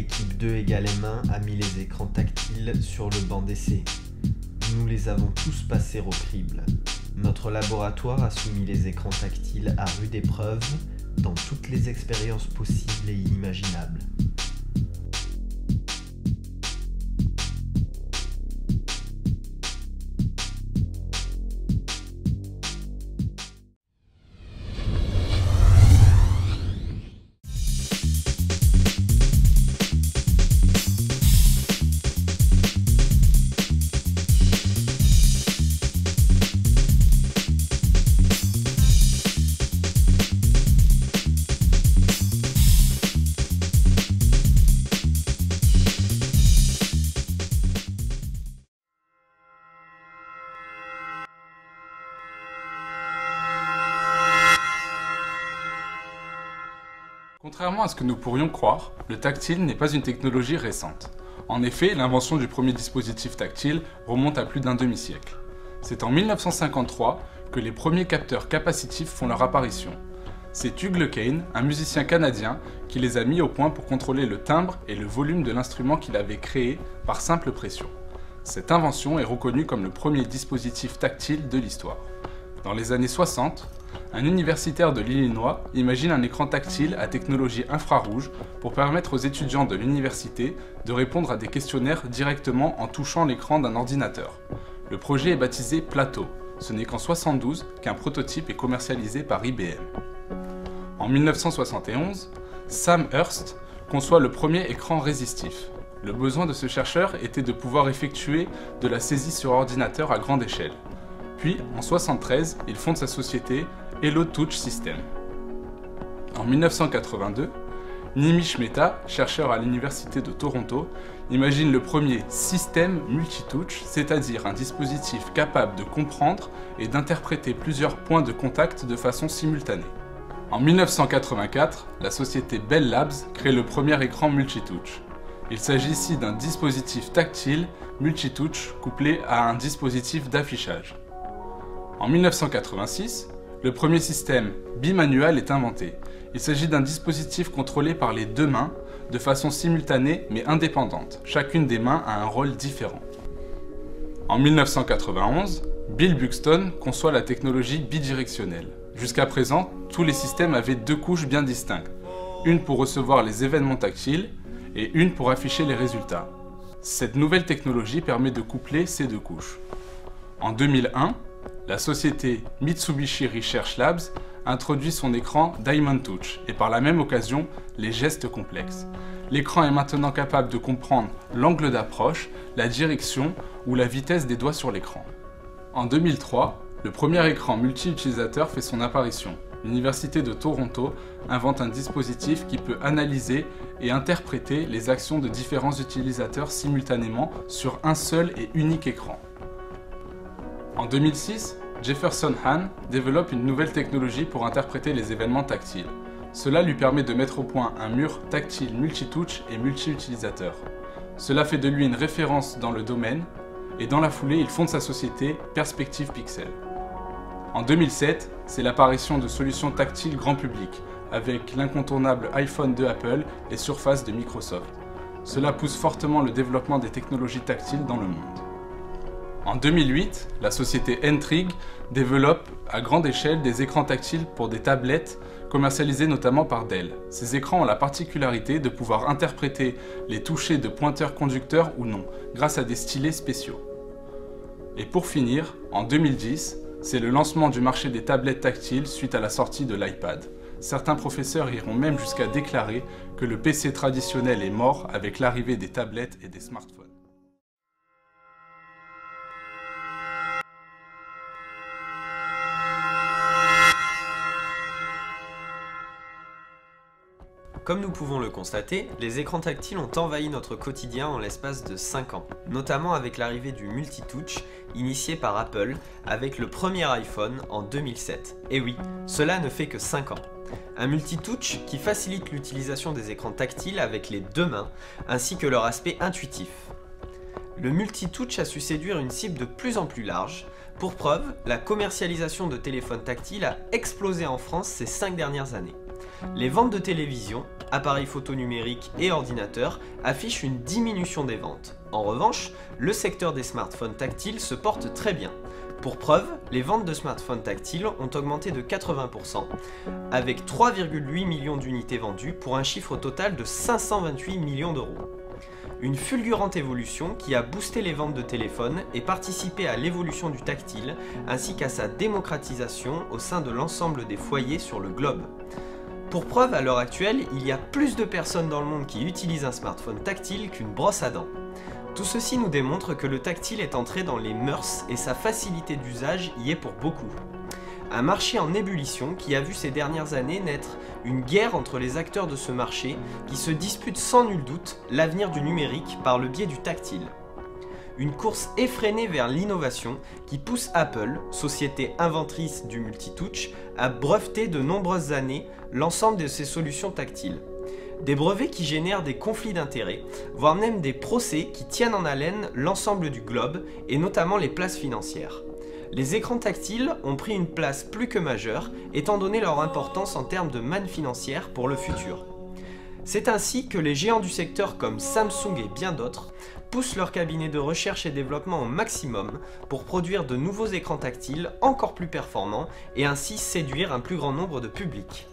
Équipe 2 égale M1 a mis les écrans tactiles sur le banc d'essai. Nous les avons tous passés au crible. Notre laboratoire a soumis les écrans tactiles à rude épreuve dans toutes les expériences possibles et inimaginables. Contrairement à ce que nous pourrions croire, le tactile n'est pas une technologie récente. En effet, l'invention du premier dispositif tactile remonte à plus d'un demi-siècle. C'est en 1953 que les premiers capteurs capacitifs font leur apparition. C'est Hugh Lecaine, un musicien canadien, qui les a mis au point pour contrôler le timbre et le volume de l'instrument qu'il avait créé par simple pression. Cette invention est reconnue comme le premier dispositif tactile de l'histoire. Dans les années 60, un universitaire de l'Illinois imagine un écran tactile à technologie infrarouge pour permettre aux étudiants de l'université de répondre à des questionnaires directement en touchant l'écran d'un ordinateur. Le projet est baptisé Plateau. Ce n'est qu'en 1972 qu'un prototype est commercialisé par IBM. En 1971, Sam Hurst conçoit le premier écran résistif. Le besoin de ce chercheur était de pouvoir effectuer de la saisie sur ordinateur à grande échelle. Puis, en 1973, il fonde sa société Hello Touch Systems. En 1982, Nimish Mehta, chercheur à l'Université de Toronto, imagine le premier système multitouch, c'est-à-dire un dispositif capable de comprendre et d'interpréter plusieurs points de contact de façon simultanée. En 1984, la société Bell Labs crée le premier écran multitouch. Il s'agit ici d'un dispositif tactile multitouch couplé à un dispositif d'affichage. En 1986, le premier système bimanual est inventé. Il s'agit d'un dispositif contrôlé par les deux mains de façon simultanée mais indépendante. Chacune des mains a un rôle différent. En 1991, Bill Buxton conçoit la technologie bidirectionnelle. Jusqu'à présent, tous les systèmes avaient deux couches bien distinctes, une pour recevoir les événements tactiles et une pour afficher les résultats. Cette nouvelle technologie permet de coupler ces deux couches. En 2001, la société Mitsubishi Research Labs introduit son écran Diamond Touch et par la même occasion les gestes complexes. L'écran est maintenant capable de comprendre l'angle d'approche, la direction ou la vitesse des doigts sur l'écran. En 2003, le premier écran multi-utilisateur fait son apparition. L'Université de Toronto invente un dispositif qui peut analyser et interpréter les actions de différents utilisateurs simultanément sur un seul et unique écran. En 2006, Jefferson Hahn développe une nouvelle technologie pour interpréter les événements tactiles. Cela lui permet de mettre au point un mur tactile multitouch et multi-utilisateur. Cela fait de lui une référence dans le domaine et dans la foulée, il fonde sa société Perspective Pixel. En 2007, c'est l'apparition de solutions tactiles grand public avec l'incontournable iPhone de Apple et Surface de Microsoft. Cela pousse fortement le développement des technologies tactiles dans le monde. En 2008, la société N-Trig développe à grande échelle des écrans tactiles pour des tablettes commercialisées notamment par Dell. Ces écrans ont la particularité de pouvoir interpréter les touchés de pointeurs conducteurs ou non, grâce à des stylets spéciaux. Et pour finir, en 2010, c'est le lancement du marché des tablettes tactiles suite à la sortie de l'iPad. Certains professeurs iront même jusqu'à déclarer que le PC traditionnel est mort avec l'arrivée des tablettes et des smartphones. Comme nous pouvons le constater, les écrans tactiles ont envahi notre quotidien en l'espace de 5 ans, notamment avec l'arrivée du multitouch initié par Apple avec le premier iPhone en 2007. Et oui, cela ne fait que 5 ans. Un multitouch qui facilite l'utilisation des écrans tactiles avec les deux mains, ainsi que leur aspect intuitif. Le multitouch a su séduire une cible de plus en plus large. Pour preuve, la commercialisation de téléphones tactiles a explosé en France ces 5 dernières années. Les ventes de télévision appareils photo numériques et ordinateurs affiche une diminution des ventes. En revanche, le secteur des smartphones tactiles se porte très bien. Pour preuve, les ventes de smartphones tactiles ont augmenté de 80%, avec 3,8 millions d'unités vendues pour un chiffre total de 528 millions d'euros. Une fulgurante évolution qui a boosté les ventes de téléphones et participé à l'évolution du tactile ainsi qu'à sa démocratisation au sein de l'ensemble des foyers sur le globe. Pour preuve, à l'heure actuelle, il y a plus de personnes dans le monde qui utilisent un smartphone tactile qu'une brosse à dents. Tout ceci nous démontre que le tactile est entré dans les mœurs et sa facilité d'usage y est pour beaucoup. Un marché en ébullition qui a vu ces dernières années naître une guerre entre les acteurs de ce marché qui se disputent sans nul doute l'avenir du numérique par le biais du tactile. Une course effrénée vers l'innovation qui pousse Apple, société inventrice du multitouch, à breveter de nombreuses années l'ensemble de ses solutions tactiles. Des brevets qui génèrent des conflits d'intérêts, voire même des procès qui tiennent en haleine l'ensemble du globe et notamment les places financières. Les écrans tactiles ont pris une place plus que majeure, étant donné leur importance en termes de manne financière pour le futur. C'est ainsi que les géants du secteur comme Samsung et bien d'autres poussent leur cabinet de recherche et développement au maximum pour produire de nouveaux écrans tactiles encore plus performants et ainsi séduire un plus grand nombre de publics.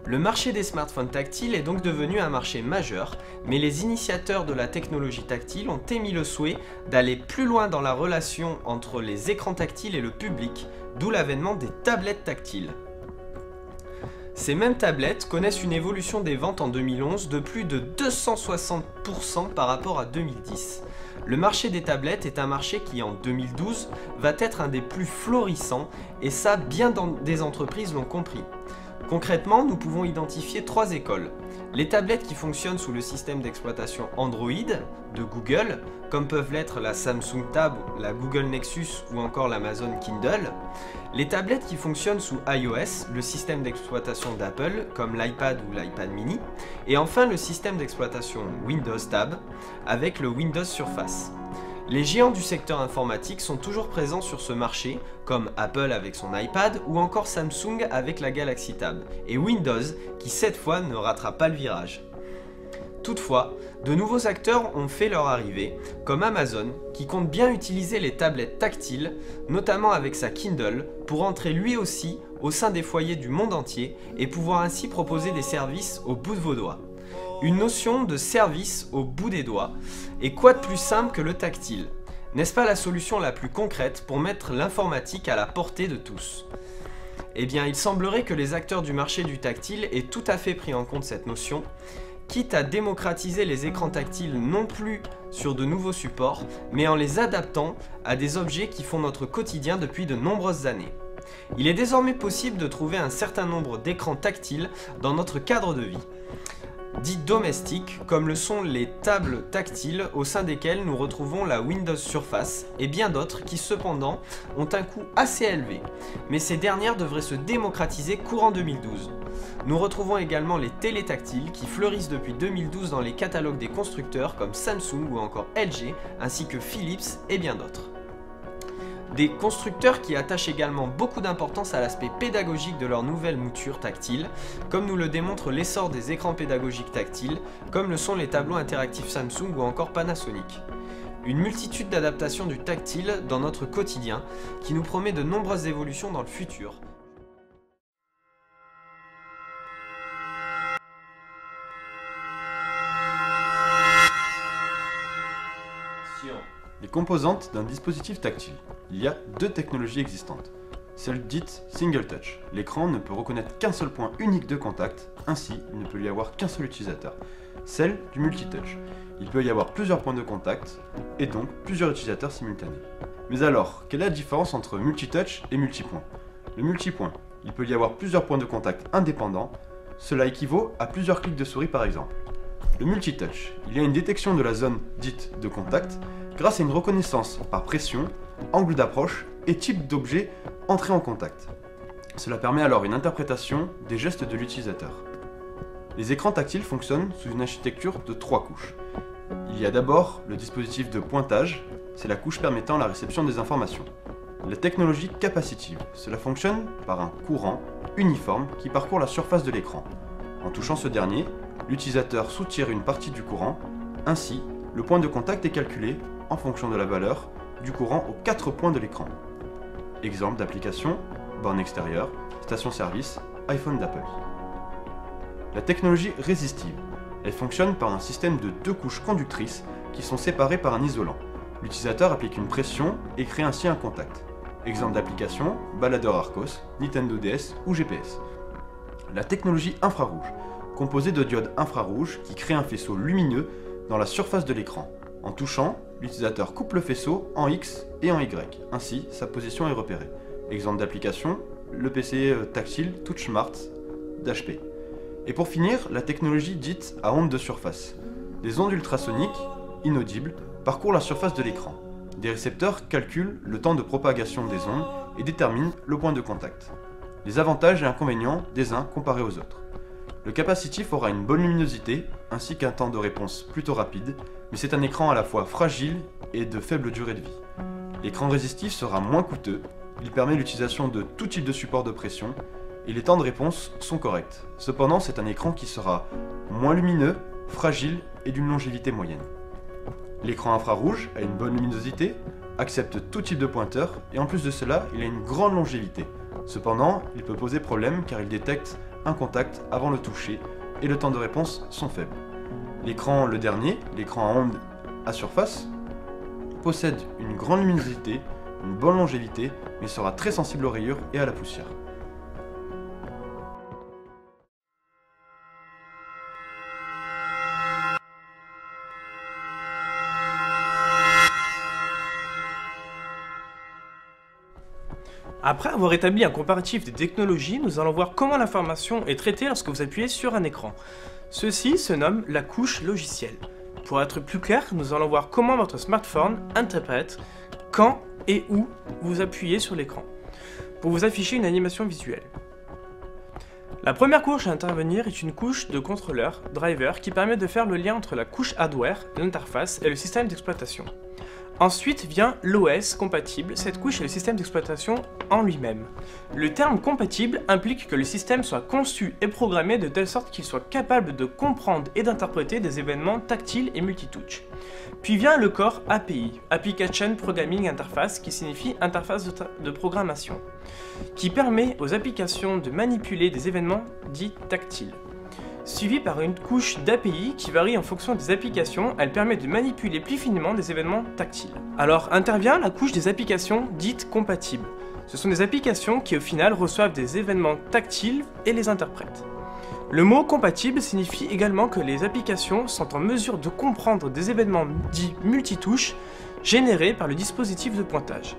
Le marché des smartphones tactiles est donc devenu un marché majeur, mais les initiateurs de la technologie tactile ont émis le souhait d'aller plus loin dans la relation entre les écrans tactiles et le public, d'où l'avènement des tablettes tactiles. Ces mêmes tablettes connaissent une évolution des ventes en 2011 de plus de 260% par rapport à 2010. Le marché des tablettes est un marché qui en 2012 va être un des plus florissants et ça bien des entreprises l'ont compris. Concrètement, nous pouvons identifier trois écoles. Les tablettes qui fonctionnent sous le système d'exploitation Android de Google, comme peuvent l'être la Samsung Tab, la Google Nexus ou encore l'Amazon Kindle. Les tablettes qui fonctionnent sous iOS, le système d'exploitation d'Apple, comme l'iPad ou l'iPad mini. Et enfin le système d'exploitation Windows Tab, avec le Windows Surface. Les géants du secteur informatique sont toujours présents sur ce marché, comme Apple avec son iPad ou encore Samsung avec la Galaxy Tab, et Windows qui cette fois ne ratera pas le virage. Toutefois, de nouveaux acteurs ont fait leur arrivée, comme Amazon, qui compte bien utiliser les tablettes tactiles, notamment avec sa Kindle, pour entrer lui aussi au sein des foyers du monde entier et pouvoir ainsi proposer des services au bout de vos doigts. Une notion de service au bout des doigts, et quoi de plus simple que le tactile? N'est-ce pas la solution la plus concrète pour mettre l'informatique à la portée de tous? Eh bien, il semblerait que les acteurs du marché du tactile aient tout à fait pris en compte cette notion, quitte à démocratiser les écrans tactiles non plus sur de nouveaux supports, mais en les adaptant à des objets qui font notre quotidien depuis de nombreuses années. Il est désormais possible de trouver un certain nombre d'écrans tactiles dans notre cadre de vie, dits domestiques, comme le sont les tables tactiles au sein desquelles nous retrouvons la Windows Surface et bien d'autres qui cependant ont un coût assez élevé, mais ces dernières devraient se démocratiser courant 2012. Nous retrouvons également les télétactiles qui fleurissent depuis 2012 dans les catalogues des constructeurs comme Samsung ou encore LG, ainsi que Philips et bien d'autres. Des constructeurs qui attachent également beaucoup d'importance à l'aspect pédagogique de leurs nouvelles moutures tactiles, comme nous le démontre l'essor des écrans pédagogiques tactiles, comme le sont les tableaux interactifs Samsung ou encore Panasonic. Une multitude d'adaptations du tactile dans notre quotidien, qui nous promet de nombreuses évolutions dans le futur. Les composantes d'un dispositif tactile. Il y a deux technologies existantes. Celle dite Single Touch. L'écran ne peut reconnaître qu'un seul point unique de contact, ainsi il ne peut y avoir qu'un seul utilisateur. Celle du Multitouch. Il peut y avoir plusieurs points de contact, et donc plusieurs utilisateurs simultanés. Mais alors, quelle est la différence entre Multitouch et Multipoint? Le multipoint, il peut y avoir plusieurs points de contact indépendants, cela équivaut à plusieurs clics de souris par exemple. Le multitouch, il y a une détection de la zone dite de contact grâce à une reconnaissance par pression, angle d'approche et type d'objet entré en contact. Cela permet alors une interprétation des gestes de l'utilisateur. Les écrans tactiles fonctionnent sous une architecture de 3 couches. Il y a d'abord le dispositif de pointage, c'est la couche permettant la réception des informations. La technologie capacitive, cela fonctionne par un courant uniforme qui parcourt la surface de l'écran. En touchant ce dernier, l'utilisateur soutire une partie du courant. Ainsi, le point de contact est calculé en fonction de la valeur du courant aux 4 points de l'écran. Exemple d'application, borne extérieure, station-service, iPhone d'Apple. La technologie résistive. Elle fonctionne par un système de 2 couches conductrices qui sont séparées par un isolant. L'utilisateur applique une pression et crée ainsi un contact. Exemple d'application, baladeur Arcos, Nintendo DS ou GPS. La technologie infrarouge, composée de diodes infrarouges qui créent un faisceau lumineux dans la surface de l'écran. En touchant, l'utilisateur coupe le faisceau en X et en Y, ainsi sa position est repérée. Exemple d'application, le PC tactile TouchSmart d'HP. Et pour finir, la technologie dite à ondes de surface. Des ondes ultrasoniques, inaudibles, parcourent la surface de l'écran. Des récepteurs calculent le temps de propagation des ondes et déterminent le point de contact. Les avantages et inconvénients des uns comparés aux autres. Le capacitif aura une bonne luminosité, ainsi qu'un temps de réponse plutôt rapide, mais c'est un écran à la fois fragile et de faible durée de vie. L'écran résistif sera moins coûteux, il permet l'utilisation de tout type de support de pression, et les temps de réponse sont corrects. Cependant, c'est un écran qui sera moins lumineux, fragile et d'une longévité moyenne. L'écran infrarouge a une bonne luminosité, accepte tout type de pointeur, et en plus de cela, il a une grande longévité. Cependant, il peut poser problème car il détecte un contact avant le toucher et le temps de réponse sont faibles. L'écran, le dernier, l'écran à ondes à surface, possède une grande luminosité, une bonne longévité, mais sera très sensible aux rayures et à la poussière. Après avoir établi un comparatif des technologies, nous allons voir comment l'information est traitée lorsque vous appuyez sur un écran. Ceci se nomme la couche logicielle. Pour être plus clair, nous allons voir comment votre smartphone interprète quand et où vous appuyez sur l'écran, pour vous afficher une animation visuelle. La première couche à intervenir est une couche de contrôleur, driver, qui permet de faire le lien entre la couche hardware, l'interface et le système d'exploitation. Ensuite vient l'OS compatible, cette couche est le système d'exploitation en lui-même. Le terme compatible implique que le système soit conçu et programmé de telle sorte qu'il soit capable de comprendre et d'interpréter des événements tactiles et multitouch. Puis vient le corps API, Application Programming Interface, qui signifie interface de programmation, qui permet aux applications de manipuler des événements dits tactiles. Suivi par une couche d'API qui varie en fonction des applications, elle permet de manipuler plus finement des événements tactiles. Alors intervient la couche des applications dites compatibles. Ce sont des applications qui au final reçoivent des événements tactiles et les interprètent. Le mot compatible signifie également que les applications sont en mesure de comprendre des événements dits multitouches générés par le dispositif de pointage.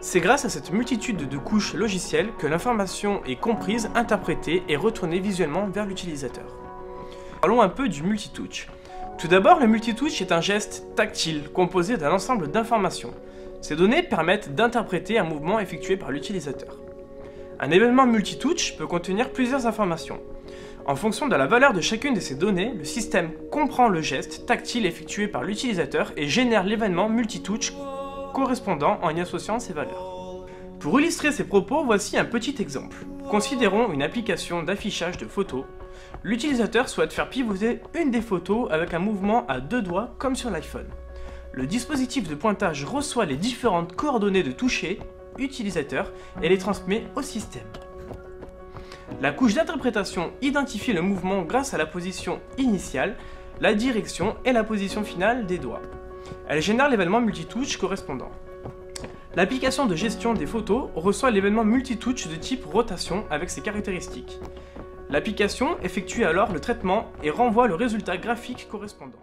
C'est grâce à cette multitude de couches logicielles que l'information est comprise, interprétée et retournée visuellement vers l'utilisateur. Parlons un peu du multitouch. Tout d'abord, le multitouch est un geste tactile composé d'un ensemble d'informations. Ces données permettent d'interpréter un mouvement effectué par l'utilisateur. Un événement multitouch peut contenir plusieurs informations. En fonction de la valeur de chacune de ces données, le système comprend le geste tactile effectué par l'utilisateur et génère l'événement multitouch correspondant en y associant ces valeurs. Pour illustrer ces propos, voici un petit exemple. Considérons une application d'affichage de photos. L'utilisateur souhaite faire pivoter une des photos avec un mouvement à 2 doigts comme sur l'iPhone. Le dispositif de pointage reçoit les différentes coordonnées de toucher utilisateur et les transmet au système. La couche d'interprétation identifie le mouvement grâce à la position initiale, la direction et la position finale des doigts. Elle génère l'événement multitouch correspondant. L'application de gestion des photos reçoit l'événement multitouch de type rotation avec ses caractéristiques. L'application effectue alors le traitement et renvoie le résultat graphique correspondant.